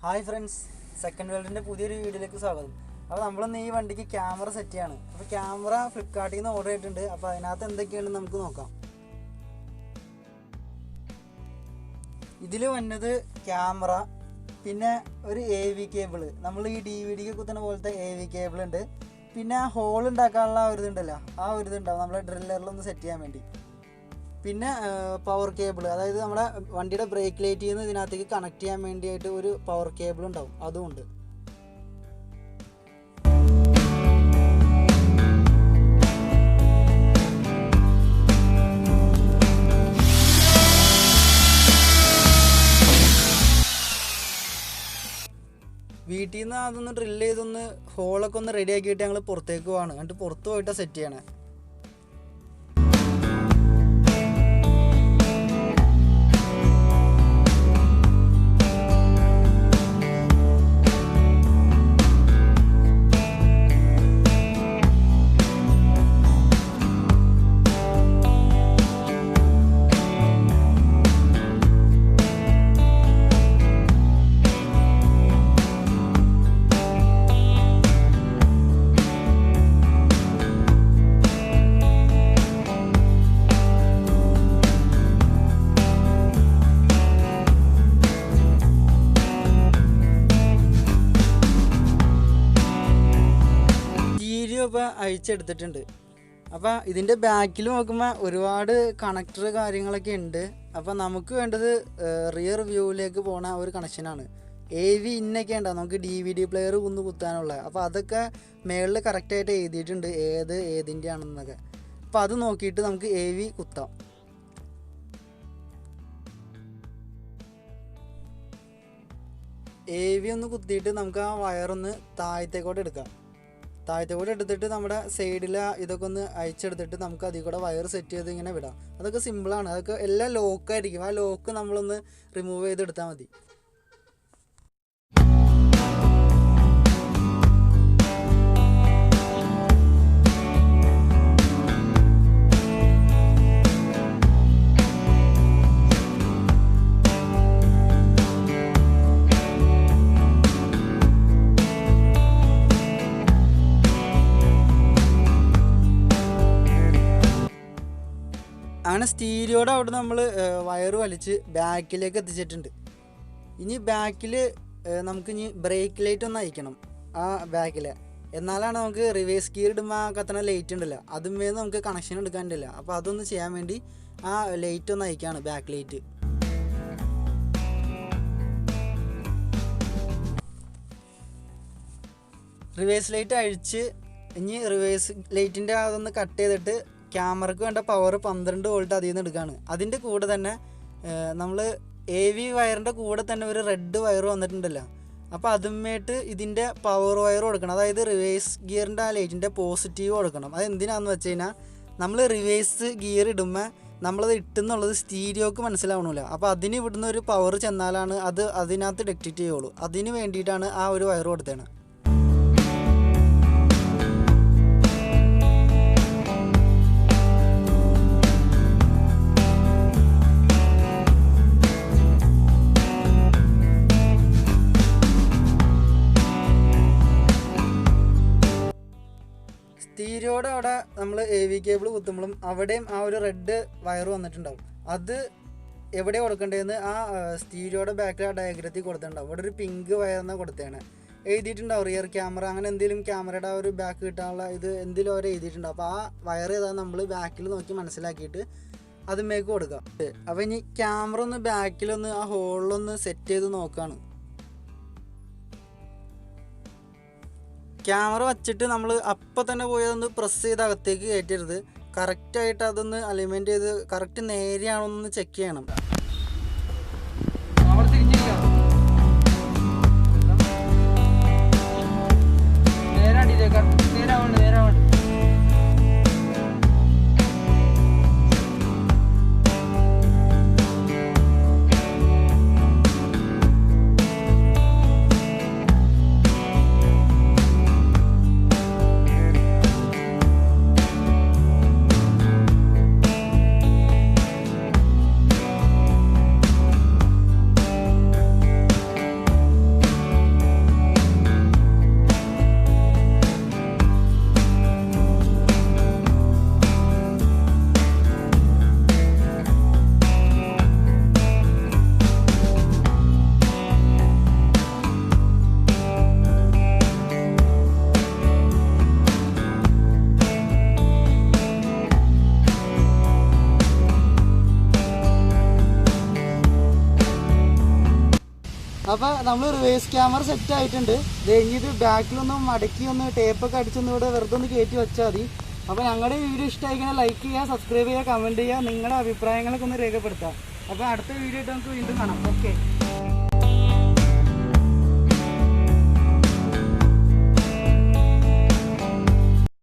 Hi friends, second വേൾഡിൻ്റെ പുതിയൊരു വീഡിയോയിലേക്ക് സ്വാഗതം. അപ്പോൾ നമ്മളിന്ന് ഈ വണ്ടിക്ക് ക്യാമറ സെറ്റ് ചെയ്യാണ്. അപ്പോൾ ക്യാമറ ഫ്ലിപ്കാർട്ടിൽ നിന്ന് ഓർഡർ ചെയ്തിട്ടുണ്ട്. അപ്പോൾ അതിനകത്ത് എന്തൊക്കെയാണെന്ന് നമുക്ക് നോക്കാം. ഇതിൽ വന്നത് ക്യാമറ, പിന്നെ ഒരു AV കേബിൾ, നമ്മൾ ഈ DVD കുത്തുന്ന പോലത്തെ AV കേബിൾ ഉണ്ട്. പിന്നെ ഹോൾ ഉണ്ടാക്കാനുള്ള ഒരു ഇതുണ്ടല്ലോ, ആ ഒരു ഇതുണ്ടാവും നമ്മളെ ഡ്രില്ലറിലൊന്ന് സെറ്റ് ചെയ്യാൻ വേണ്ടി. പിന്നെ പവർ കേബിൾ, അതായത് നമ്മുടെ വണ്ടിയുടെ ബ്രേക്ക് ലൈറ്റിൽ നിന്ന് ഇതിനകത്തേക്ക് കണക്ട് ചെയ്യാൻ വേണ്ടിയിട്ട് ഒരു പവർ കേബിൾ ഉണ്ടാവും, അതുമുണ്ട്. വീട്ടിൽ നിന്ന് അതൊന്ന് ഡ്രില്ല് ചെയ്തൊന്ന് ഹോളൊക്കെ ഒന്ന് റെഡി ആക്കിയിട്ട് ഞങ്ങൾ പുറത്തേക്ക് പോവാണ്. എന്നിട്ട് പുറത്ത് പോയിട്ടാണ് സെറ്റ് ചെയ്യണേ. ഇപ്പോൾ അഴിച്ചെടുത്തിട്ടുണ്ട്. അപ്പോൾ ഇതിൻ്റെ ബാക്കിൽ നോക്കുമ്പോൾ ഒരുപാട് കണക്ടർ കാര്യങ്ങളൊക്കെ ഉണ്ട്. അപ്പോൾ നമുക്ക് വേണ്ടത് റിയർ വ്യൂവിലേക്ക് പോണ ഒരു കണക്ഷനാണ്. AV ഇന്നൊക്കെ ഉണ്ടാവും നമുക്ക് DVD പ്ലെയർ കുത്താനുള്ള. അപ്പോൾ അതൊക്കെ മേളിൽ കറക്റ്റായിട്ട് എഴുതിയിട്ടുണ്ട്, ഏതിൻ്റെ ആണെന്നൊക്കെ. അപ്പോൾ അത് നോക്കിയിട്ട് നമുക്ക് AV കുത്താം. AV ഒന്ന് കുത്തിയിട്ട് നമുക്ക് ആ വയറൊന്ന് താഴത്തേക്കോട്ട് എടുക്കാം. താഴത്തേക്കൂടെ എടുത്തിട്ട് നമ്മുടെ സൈഡിൽ ഇതൊക്കെ ഒന്ന് അയച്ചെടുത്തിട്ട് നമുക്ക് അതിൽ കൂടെ വയർ സെറ്റ് ചെയ്ത് ഇങ്ങനെ വിടാം. അതൊക്കെ സിമ്പിളാണ്. അതൊക്കെ എല്ലാം ലോക്കായിരിക്കും. ആ ലോക്ക് നമ്മളൊന്ന് റിമൂവ് ചെയ്തെടുത്താൽ മതി. അങ്ങനെ സ്റ്റീരിയോടെ അവിടെ നമ്മൾ വയർ വലിച്ച് ബാക്കിലേക്ക് എത്തിച്ചിട്ടുണ്ട്. ഇനി ബാക്കിൽ നമുക്കിനി ബ്രേക്ക് ലൈറ്റ് ഒന്ന് അയക്കണം ആ ബാക്കിൽ. എന്നാലാണ് നമുക്ക് റിവേഴ്സ് ഗിയർ ഇടുമ്പോൾ ആ കത്തണ ലൈറ്റ് ഉണ്ടല്ലോ, അതുമേ നമുക്ക് കണക്ഷൻ എടുക്കാനില്ല. അപ്പോൾ അതൊന്ന് ചെയ്യാൻ വേണ്ടി ആ ലൈറ്റ് ഒന്ന് അയക്കുകയാണ്, ബാക്ക് ലൈറ്റ്. റിവേഴ്സ് ലൈറ്റ് അഴിച്ച് ഇനി റിവേഴ്സ് ലൈറ്റിൻ്റെ അതൊന്ന് കട്ട് ചെയ്തിട്ട് ക്യാമറയ്ക്ക് വേണ്ട പവർ 12 വോൾട്ട് അതിൽ നിന്ന് എടുക്കുകയാണ്. അതിൻ്റെ കൂടെ തന്നെ നമ്മൾ AV വയറിൻ്റെ കൂടെ തന്നെ ഒരു റെഡ് വയർ വന്നിട്ടുണ്ടല്ലോ. അപ്പോൾ അതുമായിട്ട് ഇതിൻ്റെ പവർ വയർ കൊടുക്കണം. അതായത് റിവേഴ്സ് ഗിയറിൻ്റെ ആ ലൈറ്റിൻ്റെ പോസിറ്റീവ് കൊടുക്കണം. അത് എന്തിനാണെന്ന് വെച്ച് കഴിഞ്ഞാൽ നമ്മൾ റിവേഴ്സ് ഗിയർ ഇടുമ്പോൾ നമ്മളത് ഇട്ടെന്നുള്ളത് സ്റ്റീരിയോക്ക് മനസ്സിലാവണമല്ലോ. അപ്പോൾ അതിന് ഇവിടുന്ന് ഒരു പവർ ചെന്നാലാണ് അത് അതിനകത്ത് ഡിറ്റക്റ്റ് ചെയ്യുള്ളൂ. അതിന് വേണ്ടിയിട്ടാണ് ആ ഒരു വയർ കൊടുത്തത്. സ്റ്റീരിയോടെ അവിടെ നമ്മൾ AV കേബിൾ കുത്തുമ്പോഴും അവിടെയും ആ ഒരു റെഡ് വയർ വന്നിട്ടുണ്ടാവും. അത് എവിടെ കൊടുക്കേണ്ടതെന്ന് ആ സ്റ്റീരിയോടെ ബാക്കിൽ ആ ഡയഗ്രത്തിൽ കൊടുത്തിട്ടുണ്ടാവും. ഇവിടെ ഒരു പിങ്ക് വയറിന് കൊടുത്തതാണ് എഴുതിയിട്ടുണ്ടാവും. റിയർ ക്യാമറ അങ്ങനെ എന്തെങ്കിലും ക്യാമറയുടെ ആ ഒരു ബാക്ക് കിട്ടാനുള്ള ഇത് എന്തെങ്കിലും അവർ എഴുതിയിട്ടുണ്ടാവും. അപ്പോൾ ആ വയർ ഏതാ നമ്മൾ ബാക്കിൽ നോക്കി മനസ്സിലാക്കിയിട്ട് അതുമേക്ക് കൊടുക്കാം. അപ്പോൾ ഇനി ക്യാമറ ഒന്ന് ബാക്കിലൊന്ന് ആ ഹോളിലൊന്ന് സെറ്റ് ചെയ്ത് നോക്കുകയാണ്. ക്യാമറ വച്ചിട്ട് നമ്മൾ അപ്പം തന്നെ പോയി അതൊന്ന് പ്രസ് ചെയ്ത് അകത്തേക്ക് കയറ്റരുത്. കറക്റ്റായിട്ട് അതൊന്ന് അലൈൻമെൻറ്റ് ചെയ്ത് കറക്റ്റ് നേരെയാണോന്ന് ചെക്ക് ചെയ്യണം. അപ്പോൾ നമ്മൾ റിവേഴ്സ് ക്യാമറ സെറ്റ് ആയിട്ടുണ്ട്. ഇത് കഴിഞ്ഞിട്ട് ബാക്കിലൊന്ന് മടക്കി ഒന്ന് ടേപ്പൊക്കെ അടിച്ചൊന്ന് ഇവിടെ വെറുതെ ഒന്ന് കയറ്റി വെച്ചാൽ മതി. അപ്പോൾ ഞങ്ങളുടെ വീഡിയോ ഇഷ്ടമായിക്കഴിഞ്ഞാൽ ലൈക്ക് ചെയ്യുക, സബ്സ്ക്രൈബ് ചെയ്യുക, കമൻറ്റ് ചെയ്യുക, നിങ്ങളുടെ അഭിപ്രായങ്ങളൊക്കെ ഒന്ന് രേഖപ്പെടുത്തുക. അപ്പോൾ അടുത്ത വീഡിയോ ആയിട്ട് നമുക്ക് വീണ്ടും കാണാം. ഓക്കെ.